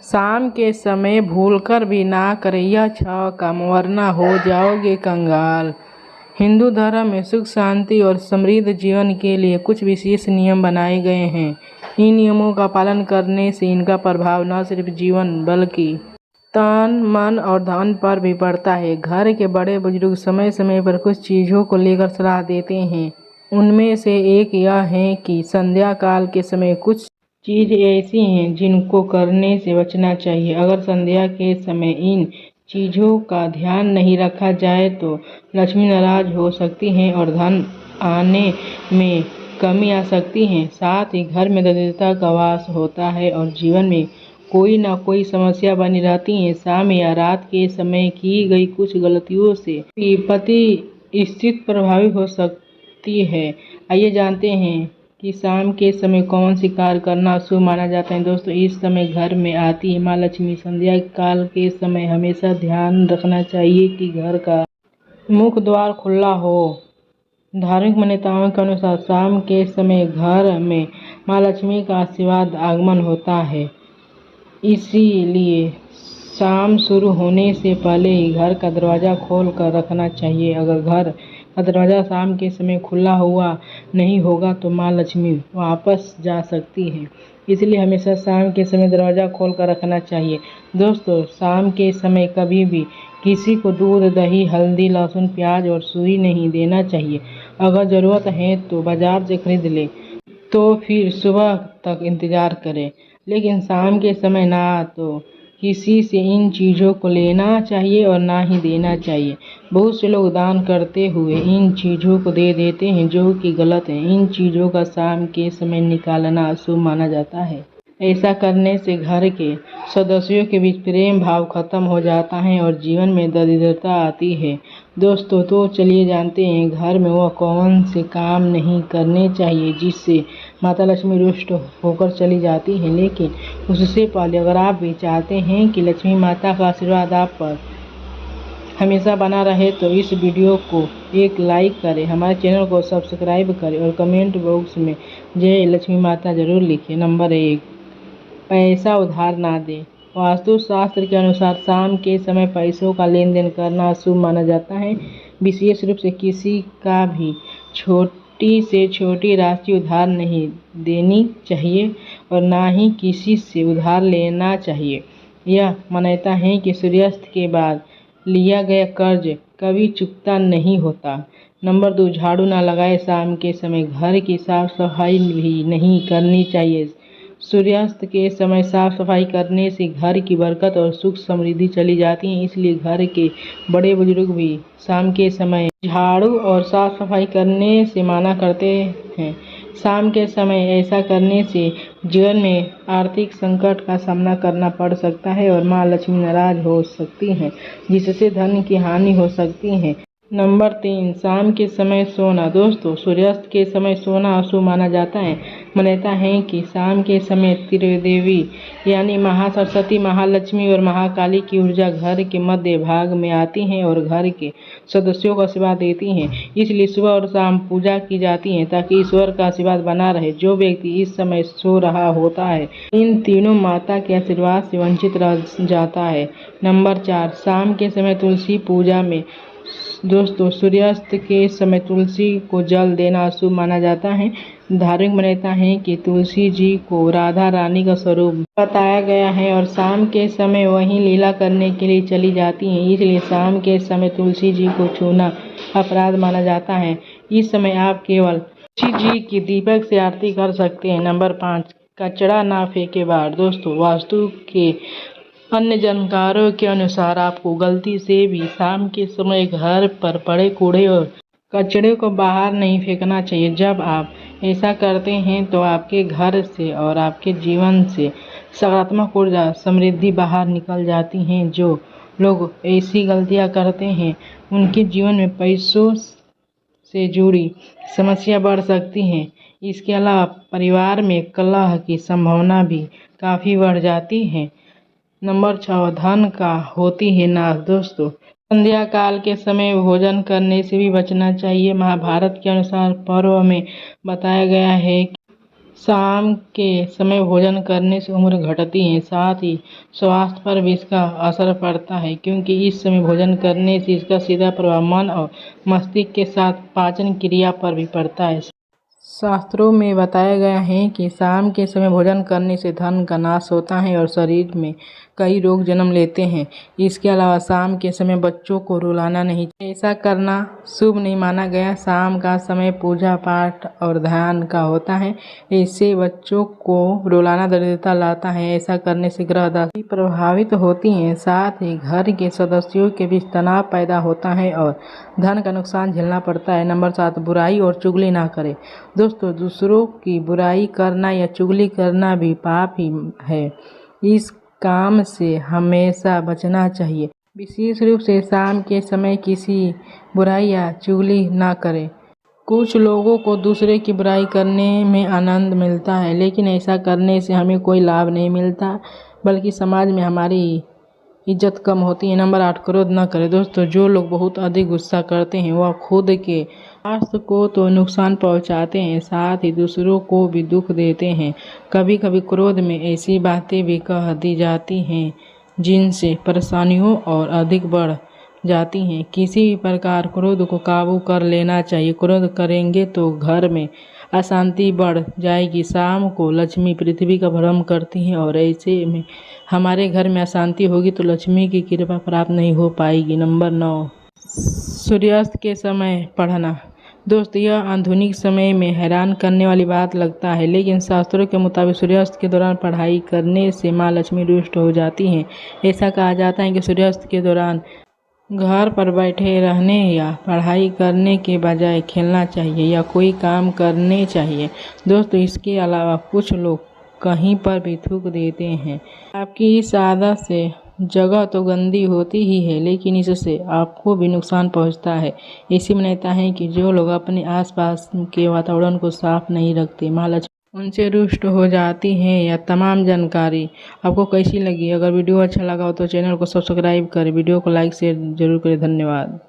शाम के समय भूलकर भी ना करें यह 6 काम वरना हो जाओगे कंगाल। हिंदू धर्म में सुख शांति और समृद्ध जीवन के लिए कुछ विशेष नियम बनाए गए हैं। इन नियमों का पालन करने से इनका प्रभाव न सिर्फ जीवन बल्कि तन मन और धन पर भी पड़ता है। घर के बड़े बुजुर्ग समय समय पर कुछ चीज़ों को लेकर सलाह देते हैं। उनमें से एक यह है कि संध्या काल के समय कुछ चीज़ ऐसी हैं जिनको करने से बचना चाहिए। अगर संध्या के समय इन चीज़ों का ध्यान नहीं रखा जाए तो लक्ष्मी नाराज हो सकती हैं और धन आने में कमी आ सकती है। साथ ही घर में दरिद्रता का वास होता है और जीवन में कोई ना कोई समस्या बनी रहती है। शाम या रात के समय की गई कुछ गलतियों से पति स्थिति प्रभावित हो सकती है। आइए जानते हैं कि शाम के समय कौन सी कार्य करना शुभ माना जाता है। दोस्तों, इस समय घर में आती है माँ लक्ष्मी। संध्या काल के समय हमेशा ध्यान रखना चाहिए कि घर का मुख्य द्वार खुला हो। धार्मिक मान्यताओं के अनुसार शाम के समय घर में माँ लक्ष्मी का आशीर्वाद आगमन होता है, इसीलिए शाम शुरू होने से पहले ही घर का दरवाज़ा खोल कर रखना चाहिए। अगर घर का दरवाज़ा शाम के समय खुला हुआ नहीं होगा तो माँ लक्ष्मी वापस जा सकती है, इसलिए हमेशा शाम के समय दरवाज़ा खोल कर रखना चाहिए। दोस्तों, शाम के समय कभी भी किसी को दूध, दही, हल्दी, लहसुन, प्याज और सुई नहीं देना चाहिए। अगर ज़रूरत है तो बाज़ार से खरीद लें, तो फिर सुबह तक इंतज़ार करें। लेकिन शाम के समय ना तो किसी से इन चीज़ों को लेना चाहिए और ना ही देना चाहिए। बहुत से लोग दान करते हुए इन चीज़ों को दे देते हैं, जो कि गलत है। इन चीज़ों का शाम के समय निकालना अशुभ माना जाता है। ऐसा करने से घर के सदस्यों के बीच प्रेम भाव खत्म हो जाता है और जीवन में दरिद्रता आती है। दोस्तों, तो चलिए जानते हैं घर में वह कौन से काम नहीं करने चाहिए जिससे माता लक्ष्मी रुष्ट होकर चली जाती हैं। लेकिन उससे पहले अगर आप भी चाहते हैं कि लक्ष्मी माता का आशीर्वाद आप पर हमेशा बना रहे तो इस वीडियो को एक लाइक करें, हमारे चैनल को सब्सक्राइब करें और कमेंट बॉक्स में जय लक्ष्मी माता जरूर लिखें। नंबर 1, पैसा उधार ना दें। वास्तुशास्त्र के अनुसार शाम के समय पैसों का लेन देन करना अशुभ माना जाता है। विशेष रूप से किसी का भी छोटी से छोटी राशि उधार नहीं देनी चाहिए और ना ही किसी से उधार लेना चाहिए। यह मान्यता है कि सूर्यास्त के बाद लिया गया कर्ज कभी चुकता नहीं होता। नंबर 2, झाड़ू ना लगाए। शाम के समय घर की साफ सफाई भी नहीं करनी चाहिए। सूर्यास्त के समय साफ सफाई करने से घर की बरकत और सुख समृद्धि चली जाती है, इसलिए घर के बड़े बुजुर्ग भी शाम के समय झाड़ू और साफ सफाई करने से मना करते हैं। शाम के समय ऐसा करने से जीवन में आर्थिक संकट का सामना करना पड़ सकता है और माँ लक्ष्मी नाराज हो सकती हैं, जिससे धन की हानि हो सकती है। नंबर 3, शाम के समय सोना। दोस्तों, सूर्यास्त के समय सोना अशुभ माना जाता है। मान्यता है कि शाम के समय त्रिदेवी यानी महासरस्वती, महालक्ष्मी और महाकाली की ऊर्जा घर के मध्य भाग में आती हैं और घर के सदस्यों को आशीर्वाद देती हैं। इसलिए सुबह और शाम पूजा की जाती है ताकि ईश्वर का आशीर्वाद बना रहे। जो व्यक्ति इस समय सो रहा होता है इन तीनों माता के आशीर्वाद से वंचित रह जाता है। नंबर 4, शाम के समय तुलसी पूजा में। दोस्तों, सूर्यास्त के समय तुलसी को जल देना अशुभ माना जाता है। धार्मिक मान्यता है कि तुलसी जी को राधा रानी का स्वरूप बताया गया है और शाम के समय वहीं लीला करने के लिए चली जाती हैं, इसलिए शाम के समय तुलसी जी को छूना अपराध माना जाता है। इस समय आप केवल तुलसी जी की दीपक से आरती कर सकते हैं। नंबर 5, कचरा ना फेंके बाहर। दोस्तों, वास्तु के अन्य जानकारों के अनुसार आपको गलती से भी शाम के समय घर पर पड़े कूड़े और कचरे को बाहर नहीं फेंकना चाहिए। जब आप ऐसा करते हैं तो आपके घर से और आपके जीवन से सकारात्मक ऊर्जा, समृद्धि बाहर निकल जाती हैं। जो लोग ऐसी गलतियां करते हैं उनके जीवन में पैसों से जुड़ी समस्या बढ़ सकती हैं। इसके अलावा परिवार में कलह की संभावना भी काफ़ी बढ़ जाती है। नंबर 6, धन का होती है नाश। दोस्तों, संध्या काल के समय भोजन करने से भी बचना चाहिए। महाभारत के अनुसार पर्व में बताया गया है कि शाम के समय भोजन करने से उम्र घटती है, साथ ही स्वास्थ्य पर भी इसका असर पड़ता है, क्योंकि इस समय भोजन करने से इसका सीधा प्रभाव मन और मस्तिष्क के साथ पाचन क्रिया पर भी पड़ता है। शास्त्रों में बताया गया है कि शाम के समय भोजन करने से धन का नाश होता है और शरीर में कई रोग जन्म लेते हैं। इसके अलावा शाम के समय बच्चों को रुलाना नहीं चाहिए। ऐसा करना शुभ नहीं माना गया। शाम का समय पूजा पाठ और ध्यान का होता है। इससे बच्चों को रुलाना दरिद्रता लाता है। ऐसा करने से ग्रह दशा प्रभावित होती हैं, साथ ही घर के सदस्यों के बीच तनाव पैदा होता है और धन का नुकसान झेलना पड़ता है। नंबर 7, बुराई और चुगली ना करें। दोस्तों, दूसरों की बुराई करना या चुगली करना भी पाप ही है। इस काम से हमेशा बचना चाहिए। विशेष रूप से शाम के समय किसी बुराई या चुगली ना करें। कुछ लोगों को दूसरे की बुराई करने में आनंद मिलता है, लेकिन ऐसा करने से हमें कोई लाभ नहीं मिलता, बल्कि समाज में हमारी इज्जत कम होती है। नंबर 8, क्रोध न करें। दोस्तों, जो लोग बहुत अधिक गुस्सा करते हैं वह खुद के स्वास्थ्य को तो नुकसान पहुंचाते हैं, साथ ही दूसरों को भी दुख देते हैं। कभी कभी क्रोध में ऐसी बातें भी कह दी जाती हैं जिनसे परेशानियों और अधिक बढ़ जाती हैं। किसी भी प्रकार क्रोध को काबू कर लेना चाहिए। क्रोध करेंगे तो घर में अशांति बढ़ जाएगी। शाम को लक्ष्मी पृथ्वी का भ्रमण करती हैं और ऐसे में हमारे घर में अशांति होगी तो लक्ष्मी की कृपा प्राप्त नहीं हो पाएगी। नंबर 9, सूर्यास्त के समय पढ़ना। दोस्त, यह आधुनिक समय में हैरान करने वाली बात लगता है, लेकिन शास्त्रों के मुताबिक सूर्यास्त के दौरान पढ़ाई करने से माँ लक्ष्मी रुष्ट हो जाती हैं। ऐसा कहा जाता है कि सूर्यास्त के दौरान घर पर बैठे रहने या पढ़ाई करने के बजाय खेलना चाहिए या कोई काम करने चाहिए। दोस्तों, इसके अलावा कुछ लोग कहीं पर भी थूक देते हैं। आपकी इस आदत से जगह तो गंदी होती ही है, लेकिन इससे आपको भी नुकसान पहुंचता है। ऐसी मान्यता है कि जो लोग अपने आसपास के वातावरण को साफ नहीं रखते, माँ लक्ष्मी उनसे रुष्ट हो जाती हैं। यह तमाम जानकारी आपको कैसी लगी? अगर वीडियो अच्छा लगा हो तो चैनल को सब्सक्राइब करें, वीडियो को लाइक शेयर जरूर करें। धन्यवाद।